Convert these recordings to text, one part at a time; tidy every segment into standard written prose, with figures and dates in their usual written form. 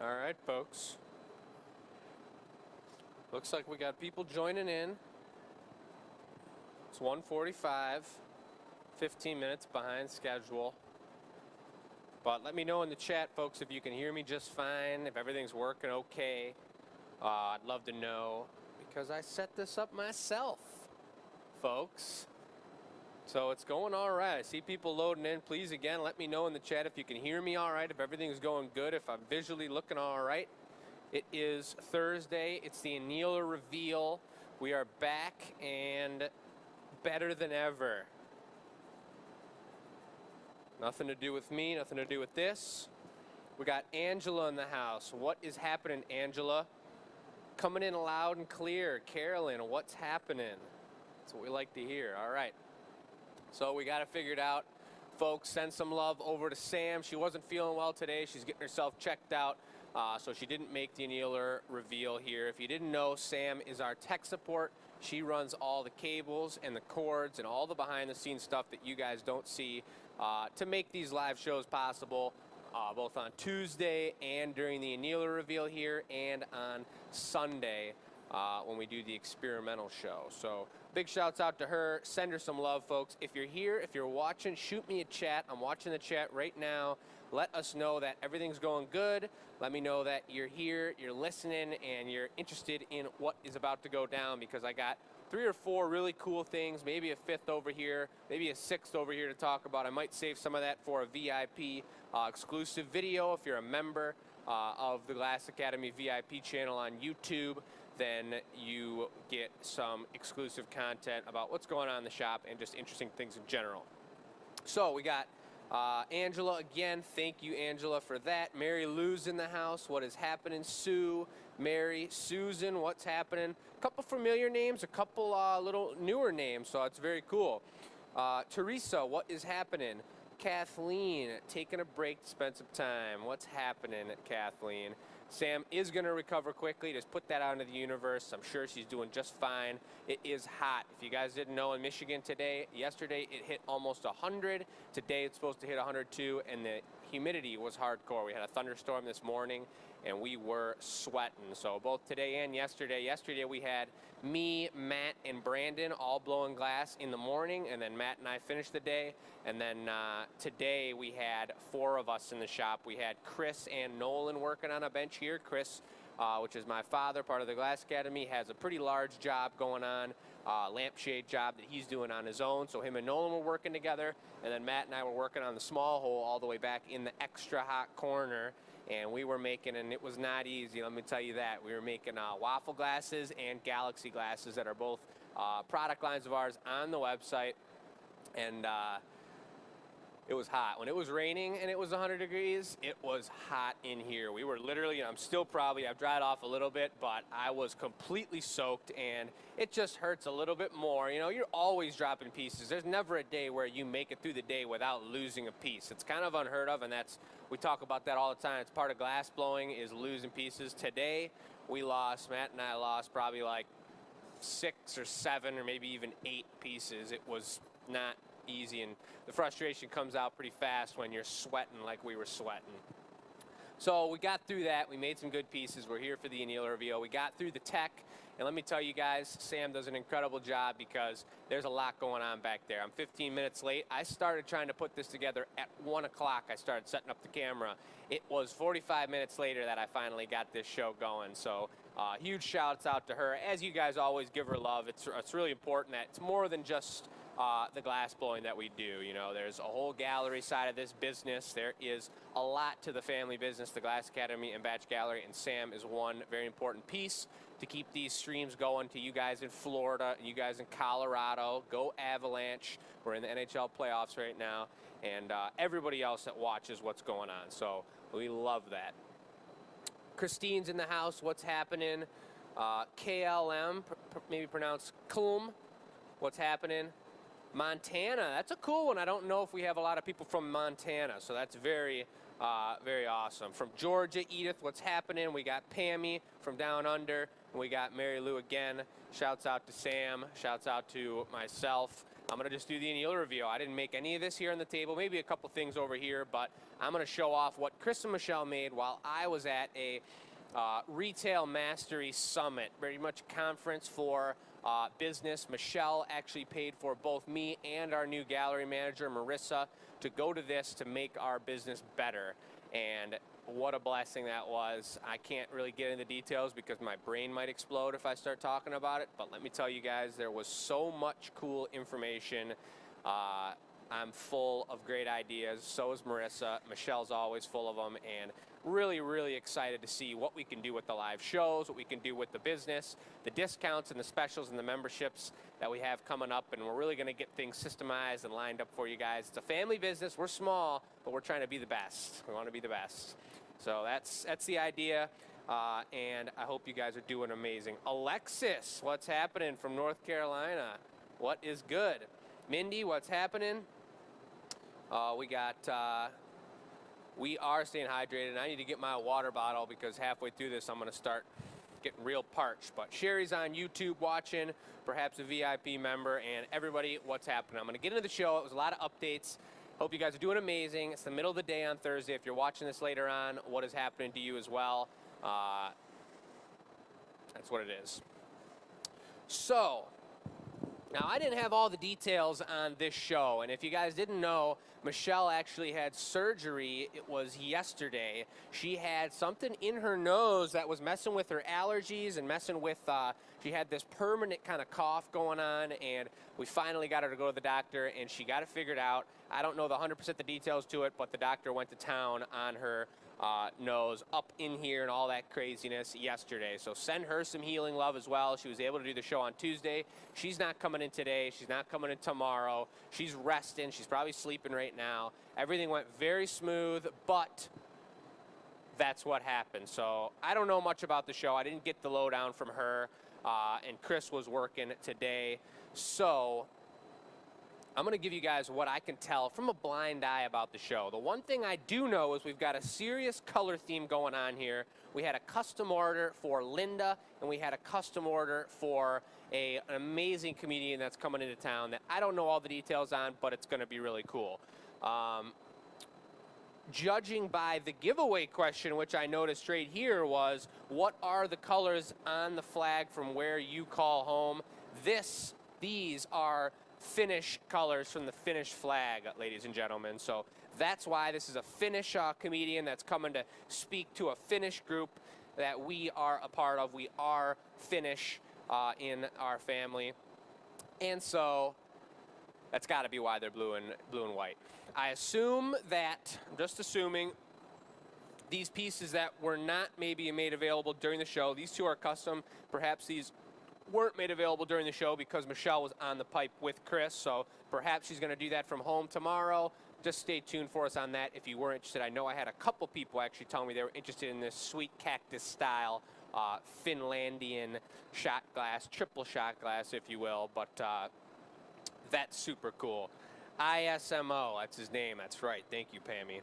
All right, folks. Looks like we got people joining in. It's 1:45, 15 minutes behind schedule. But let me know in the chat, folks, if you can hear me just fine, if everything's working okay. I'd love to know because I set this up myself, folks. So it's going all right. I see people loading in. Please, again, let me know in the chat if you can hear me all right, if everything's going good, if I'm visually looking all right. It is Thursday. It's the Annealer reveal. We are back and better than ever. Nothing to do with me, nothing to do with this. We got Angela in the house. What is happening, Angela? Coming in loud and clear. Carolyn, what's happening? That's what we like to hear. All right. So we got it figured out. Folks, send some love over to Sam. She wasn't feeling well today. She's getting herself checked out. So she didn't make the Annealer reveal here. If you didn't know, Sam is our tech support. She runs all the cables and the cords and all the behind-the-scenes stuff that you guys don't see to make these live shows possible, both on Tuesday and during the Annealer reveal here and on Sunday when we do the experimental show. So big shouts out to her. Send her some love, folks. If you're here, if you're watching, shoot me a chat. I'm watching the chat right now. Let us know that everything's going good. Let me know that you're here, you're listening, and you're interested in what is about to go down, because I got 3 or 4 really cool things, maybe a 5th over here, maybe a 6th over here to talk about. I might save some of that for a VIP exclusive video. If you're a member of the Glass Academy VIP channel on YouTube, then you get some exclusive content about what's going on in the shop and just interesting things in general. So we got Angela again. Thank you, Angela, for that. Mary Lou's in the house. What is happening? Sue, Mary, Susan, what's happening? A couple familiar names, a couple little newer names, so it's very cool. Teresa, what is happening? Kathleen, taking a break to spend some time. What's happening, Kathleen? Sam is going to recover quickly. Just put that out into the universe. I'm sure she's doing just fine. It is hot. If you guys didn't know, in Michigan today, yesterday it hit almost 100. Today it's supposed to hit 102, and the humidity was hardcore. We had a thunderstorm this morning, and we were sweating. So both today and yesterday. Yesterday we had me, Matt, and Brandon all blowing glass in the morning, and then Matt and I finished the day. And then today we had 4 of us in the shop. We had Chris and Nolan working on a bench here. Chris, which is my father, part of the Glass Academy, has a pretty large job going on, lampshade job that he's doing on his own. So him and Nolan were working together, and then Matt and I were working on the small hole all the way back in the extra hot corner. And we were making, and it was not easy, let me tell you that. We were making waffle glasses and galaxy glasses that are both product lines of ours on the website. And it was hot. When it was raining and it was 100 degrees, it was hot in here. We were literally, and I'm still probably, I've dried off a little bit, but I was completely soaked, and it just hurts a little bit more. You know, you're always dropping pieces. There's never a day where you make it through the day without losing a piece. It's kind of unheard of, and that's, we talk about that all the time. It's part of glass blowing, is losing pieces. Today, we lost, Matt and I lost probably like 6 or 7 or maybe even 8 pieces. It was not easy, and the frustration comes out pretty fast when you're sweating like we were sweating. So we got through that. We made some good pieces. We're here for the Annealer reveal. We got through the tech, and let me tell you guys, Sam does an incredible job because there's a lot going on back there. I'm 15 minutes late. I started trying to put this together at 1 o'clock. I started setting up the camera. It was 45 minutes later that I finally got this show going. So huge shouts out to her. As you guys always give her love, it's really important that it's more than just the glass blowing that we do. You know, there's a whole gallery side of this business. There is a lot to the family business, the Glass Academy and Batch Gallery, and Sam is one very important piece to keep these streams going to you guys in Florida and you guys in Colorado. Go Avalanche. We're in the NHL playoffs right now, and everybody else that watches what's going on. So we love that. Christine's in the house. What's happening? KLM, maybe pronounced Klum. What's happening? Montana, that's a cool one. I don't know if we have a lot of people from Montana, so that's very, very awesome. From Georgia, Edith, what's happening? We got Pammy from down under, and we got Mary Lou again. Shouts out to Sam, shouts out to myself. I'm going to just do the Annealer review. I didn't make any of this here on the table, maybe a couple things over here, but I'm going to show off what Chris and Michelle made while I was at a Retail Mastery Summit, very much a conference for business. Michelle actually paid for both me and our new gallery manager, Marissa, to go to this to make our business better. And what a blessing that was. I can't really get into details because my brain might explode if I start talking about it, but let me tell you guys, there was so much cool information. I'm full of great ideas. So is Marissa. Michelle's always full of them, and really, really excited to see what we can do with the live shows, what we can do with the business, the discounts and the specials and the memberships that we have coming up, and we're really going to get things systemized and lined up for you guys. It's a family business. We're small, but we're trying to be the best. We want to be the best. So that's the idea, and I hope you guys are doing amazing. Alexis, what's happening from North Carolina? What is good? Mindy, what's happening? We are staying hydrated, and I need to get my water bottle because halfway through this I'm going to start getting real parched. But Sherry's on YouTube watching, perhaps a VIP member, and everybody, what's happening? I'm going to get into the show. It was a lot of updates. Hope you guys are doing amazing. It's the middle of the day on Thursday. If you're watching this later on, what is happening to you as well? That's what it is. So, now I didn't have all the details on this show, and if you guys didn't know, Michelle actually had surgery. It was yesterday. She had something in her nose that was messing with her allergies and messing with, she had this permanent kind of cough going on, and we finally got her to go to the doctor, and she got it figured out. I don't know the 100% the details to it, but the doctor went to town on her nose up in here and all that craziness yesterday. So send her some healing love as well. She was able to do the show on Tuesday. She's not coming in today. She's not coming in tomorrow. She's resting. She's probably sleeping right now. Everything went very smooth, but that's what happened. So I don't know much about the show. I didn't get the lowdown from her, and Chris was working today. So I'm going to give you guys what I can tell from a blind eye about the show. The one thing I do know is we've got a serious color theme going on here. We had a custom order for Linda, and we had a custom order for an amazing comedian that's coming into town that I don't know all the details on, but it's going to be really cool. Judging by the giveaway question, which I noticed right here, was what are the colors on the flag from where you call home? These are Finnish colors from the Finnish flag, ladies and gentlemen. So that's why this is a Finnish comedian that's coming to speak to a Finnish group that we are a part of. We are Finnish in our family, and so that's got to be why they're blue and white. I assume that, I'm just assuming, these pieces that were not maybe made available during the show, these two are custom. Perhaps these weren't made available during the show because Michelle was on the pipe with Chris, so perhaps she's going to do that from home tomorrow. Just stay tuned for us on that if you were interested. I know I had a couple people actually tell me they were interested in this sweet cactus style Finlandian shot glass, triple shot glass, if you will, but that's super cool. ISMO, that's his name, that's right. Thank you, Pammy.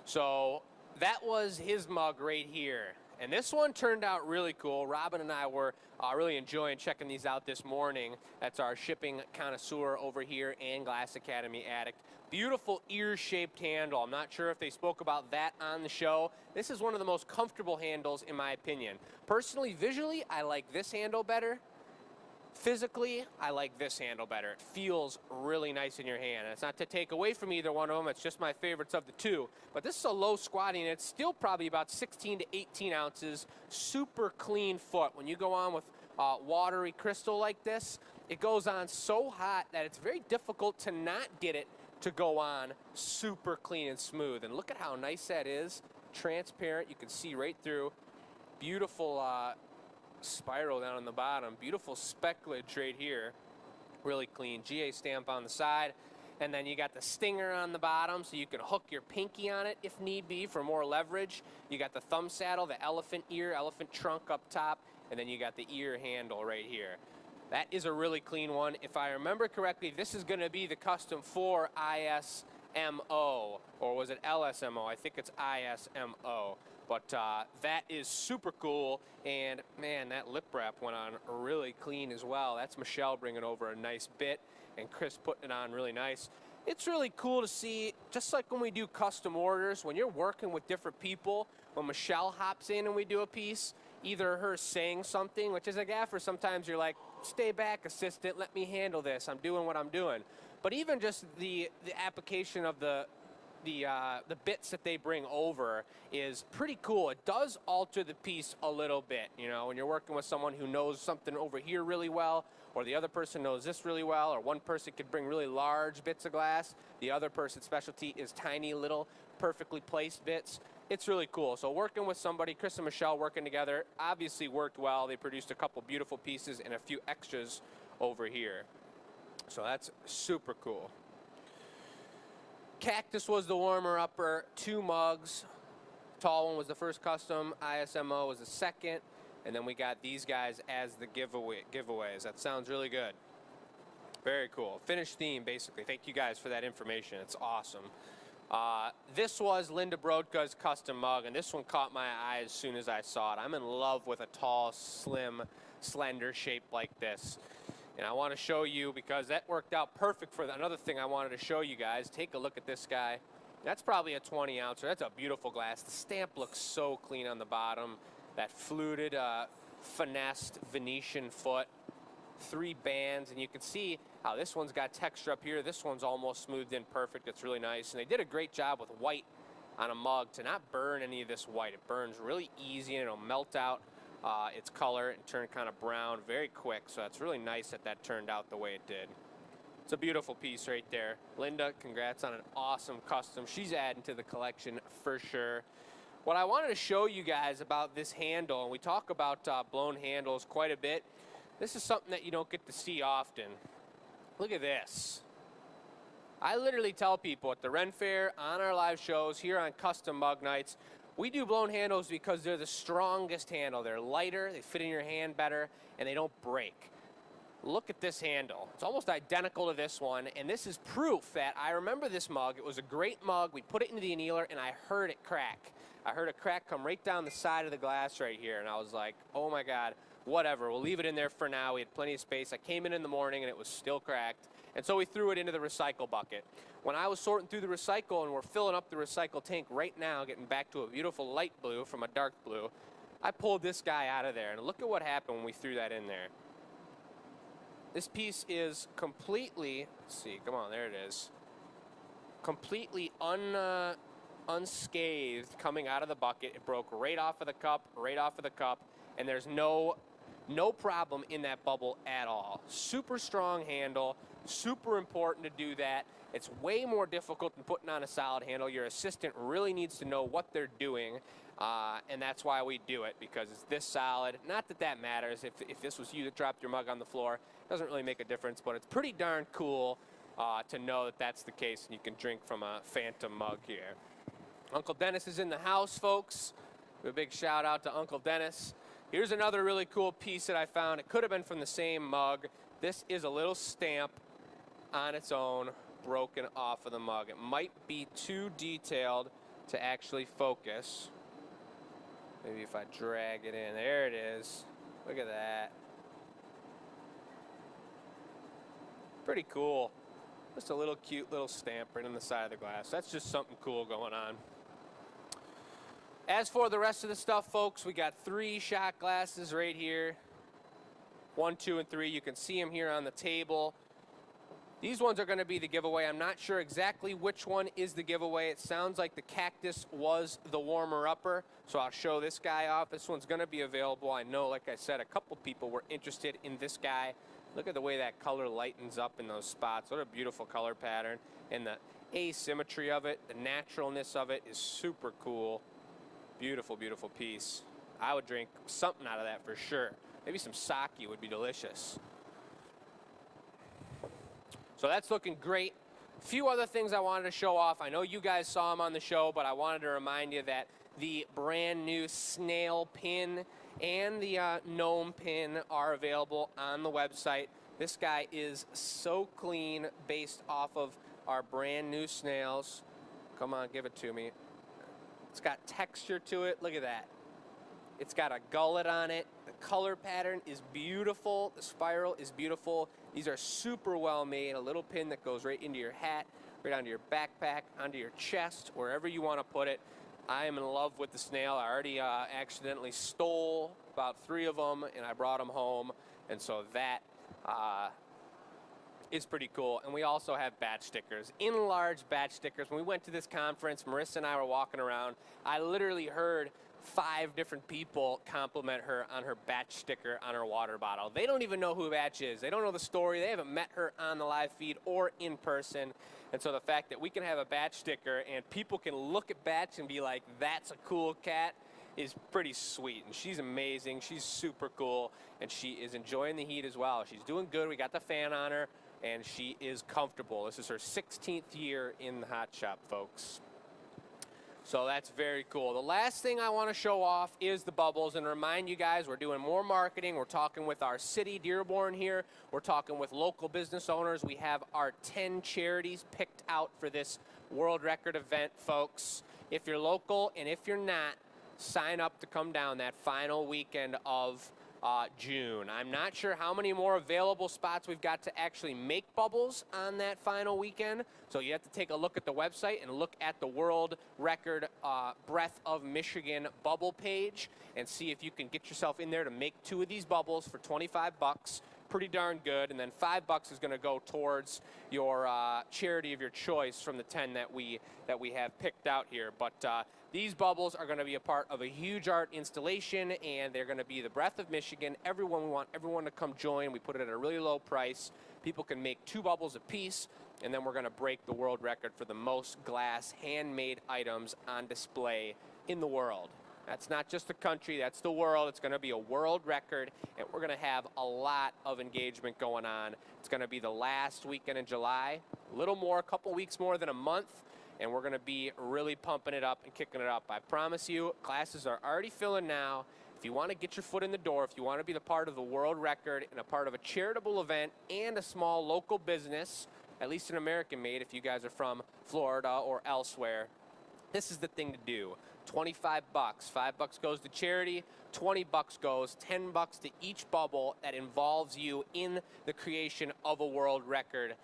So that was his mug right here. And this one turned out really cool. Robin and I were really enjoying checking these out this morning. That's our shipping connoisseur over here and Glass Academy addict. Beautiful ear-shaped handle. I'm not sure if they spoke about that on the show. This is one of the most comfortable handles in my opinion. Personally, visually, I like this handle better. Physically, I like this handle better. It feels really nice in your hand. And it's not to take away from either one of them. It's just my favorites of the two. But this is a low squatting. It's still probably about 16 to 18 ounces. Super clean foot. When you go on with watery crystal like this, it goes on so hot that it's very difficult to not get it to go on super clean and smooth. And look at how nice that is. Transparent. You can see right through. Beautiful spiral down on the bottom. Beautiful specklage right here. Really clean. GA stamp on the side. And then you got the stinger on the bottom so you can hook your pinky on it if need be for more leverage. You got the thumb saddle, the elephant ear, elephant trunk up top, and then you got the ear handle right here. That is a really clean one. If I remember correctly, this is going to be the custom for ISMO, or was it LSMO? I think it's ISMO. But that is super cool, and man, that lip wrap went on really clean as well. That's Michelle bringing over a nice bit, and Chris putting it on really nice. It's really cool to see, just like when we do custom orders, when you're working with different people, when Michelle hops in and we do a piece, either her saying something, which as a gaffer, sometimes you're like, stay back, assistant, let me handle this, I'm doing what I'm doing. But even just the application of the bits that they bring over is pretty cool. It does alter the piece a little bit, you know, when you're working with someone who knows something over here really well, or the other person knows this really well, or one person could bring really large bits of glass, the other person's specialty is tiny little perfectly placed bits. It's really cool. So working with somebody, Chris and Michelle working together, obviously worked well. They produced a couple beautiful pieces and a few extras over here. So that's super cool. Cactus was the warmer-upper, 2 mugs. Tall one was the first custom, ISMO was the second, and then we got these guys as the giveaways. That sounds really good. Very cool. Finished theme, basically. Thank you guys for that information. It's awesome. This was Linda Brodka's custom mug, and this one caught my eye as soon as I saw it. I'm in love with a tall, slim, slender shape like this. And I want to show you, because that worked out perfect for another thing I wanted to show you guys. Take a look at this guy. That's probably a 20 ouncer. That's a beautiful glass. The stamp looks so clean on the bottom. That fluted, finessed Venetian foot. 3 bands, and you can see how this one's got texture up here. This one's almost smoothed in perfect. It's really nice. And they did a great job with white on a mug to not burn any of this white. It burns really easy, and it'll melt out its color and turn kind of brown very quick. So that's really nice that that turned out the way it did. It's a beautiful piece right there. Linda, congrats on an awesome custom. She's adding to the collection for sure. What I wanted to show you guys about this handle, and we talk about blown handles quite a bit. This is something that you don't get to see often. Look at this. I literally tell people at the Ren Fair, on our live shows, here on Custom Mug Nights, we do blown handles because they're the strongest handle. They're lighter, they fit in your hand better, and they don't break. Look at this handle. It's almost identical to this one, and this is proof that I remember this mug. It was a great mug. We put it into the annealer, and I heard it crack. I heard a crack come right down the side of the glass right here, and I was like, oh my God, whatever, we'll leave it in there for now. We had plenty of space. I came in the morning, and it was still cracked, and so we threw it into the recycle bucket. When I was sorting through the recycle, and we're filling up the recycle tank right now, getting back to a beautiful light blue from a dark blue, I pulled this guy out of there, and look at what happened when we threw that in there. This piece is completely, let's see, come on, there it is. Completely unscathed coming out of the bucket. It broke right off of the cup, and there's no problem in that bubble at all. Super strong handle, super important to do that. It's way more difficult than putting on a solid handle. Your assistant really needs to know what they're doing, and that's why we do it, because it's this solid. Not that that matters. If this was you that dropped your mug on the floor, it doesn't really make a difference, but it's pretty darn cool to know that that's the case, and you can drink from a Phantom mug here. Uncle Dennis is in the house, folks. A big shout out to Uncle Dennis. Here's another really cool piece that I found. It could have been from the same mug. This is a little stamp on its own, broken off of the mug. It might be too detailed to actually focus. Maybe if I drag it in. There it is. Look at that. Pretty cool. Just a little cute little stamp right on the side of the glass. That's just something cool going on. As for the rest of the stuff, folks, we got 3 shot glasses right here. 1, 2, and 3. You can see them here on the table. These ones are going to be the giveaway. I'm not sure exactly which one is the giveaway. It sounds like the Cactus was the warmer-upper, so I'll show this guy off. This one's going to be available. I know, like I said, a couple people were interested in this guy. Look at the way that color lightens up in those spots. What a beautiful color pattern. And the asymmetry of it, the naturalness of it is super cool. Beautiful, beautiful piece. I would drink something out of that for sure. Maybe some sake would be delicious. So that's looking great. A few other things I wanted to show off. I know you guys saw them on the show, but I wanted to remind you that the brand new snail pin and the gnome pin are available on the website. This guy is so clean based off of our brand new snails. Come on, give it to me. It's got texture to it. Look at that. It's got a gullet on it. The color pattern is beautiful. The spiral is beautiful. These are super well made, a little pin that goes right into your hat, right onto your backpack, onto your chest, wherever you want to put it. I am in love with the snail. I already accidentally stole about 3 of them, and I brought them home, and so that is pretty cool. And we also have batch stickers, enlarged batch stickers. When we went to this conference, Marissa and I were walking around. I literally heard 5 different people compliment her on her batch sticker on her water bottle. They don't even know who Batch is. They don't know the story. They haven't met her on the live feed or in person. And so the fact that we can have a batch sticker and people can look at Batch and be like, that's a cool cat, is pretty sweet. And she's amazing. She's super cool. And she is enjoying the heat as well. She's doing good. We got the fan on her, and she is comfortable. This is her 16th year in the hot shop, folks. So that's very cool. The last thing I want to show off is the bubbles, and remind you guys we're doing more marketing. We're talking with our city, Dearborn here. We're talking with local business owners. We have our 10 charities picked out for this world record event, folks. If you're local and if you're not, sign up to come down that final weekend of June. I'm not sure how many more available spots we've got to actually make bubbles on that final weekend, so you have to take a look at the website and look at the world record Breath of Michigan bubble page and see if you can get yourself in there to make 2 of these bubbles for 25 bucks. Pretty darn good. And then 5 bucks is going to go towards your charity of your choice from the 10 that we have picked out here. But these bubbles are going to be a part of a huge art installation, and they're going to be the Breath of Michigan. We want everyone to come join. We put it at a really low price. People can make 2 bubbles apiece, and then we're going to break the world record for the most glass handmade items on display in the world. That's not just the country, that's the world. It's going to be a world record, and we're going to have a lot of engagement going on. It's going to be the last weekend in July, a little more, a couple weeks more than a month, and we're going to be really pumping it up and kicking it up. I promise you, classes are already filling now. If you want to get your foot in the door, if you want to be the part of the world record and a part of a charitable event and a small local business, at least an American made if you guys are from Florida or elsewhere, this is the thing to do. 25 bucks. 5 bucks goes to charity. 20 bucks goes, 10 bucks to each bubble that involves you in the creation of a world record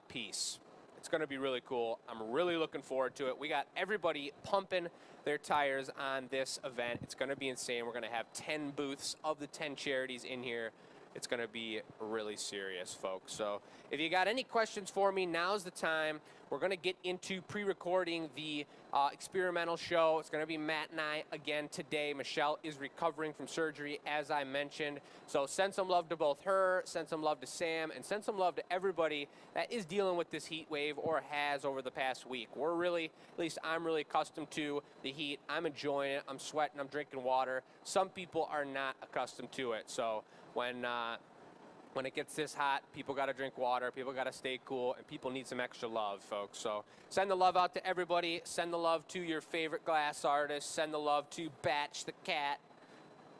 piece. It's going to be really cool. I'm really looking forward to it. We got everybody pumping their tires on this event. It's going to be insane. We're going to have 10 booths of the 10 charities in here. It's going to be really serious, folks. So if you got any questions for me, now's the time. We're going to get into pre-recording the experimental show. It's going to be Matt and I again today. Michelle is recovering from surgery, as I mentioned. So send some love to both her, send some love to Sam, and send some love to everybody that is dealing with this heat wave or has over the past week. We're really, at least I'm really accustomed to the heat. I'm enjoying it. I'm sweating. I'm drinking water. Some people are not accustomed to it. So when it gets this hot, people got to drink water, people got to stay cool, and people need some extra love, folks. So send the love out to everybody. Send the love to your favorite glass artist. Send the love to Batch the cat.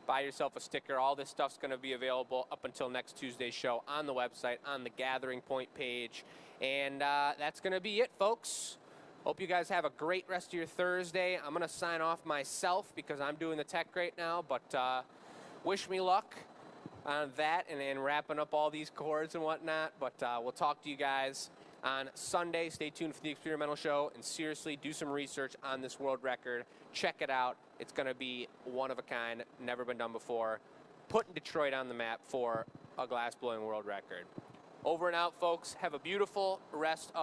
Buy yourself a sticker. All this stuff's going to be available up until next Tuesday's show on the website, on the Gathering Point page. And that's going to be it, folks. Hope you guys have a great rest of your Thursday. I'm going to sign off myself because I'm doing the tech right now, but wish me luck on that and wrapping up all these cords and whatnot. But we'll talk to you guys on Sunday. Stay tuned for the experimental show, and seriously, do some research on this world record. Check it out. It's going to be one of a kind, never been done before. Putting Detroit on the map for a glass blowing world record. Over and out, folks. Have a beautiful rest of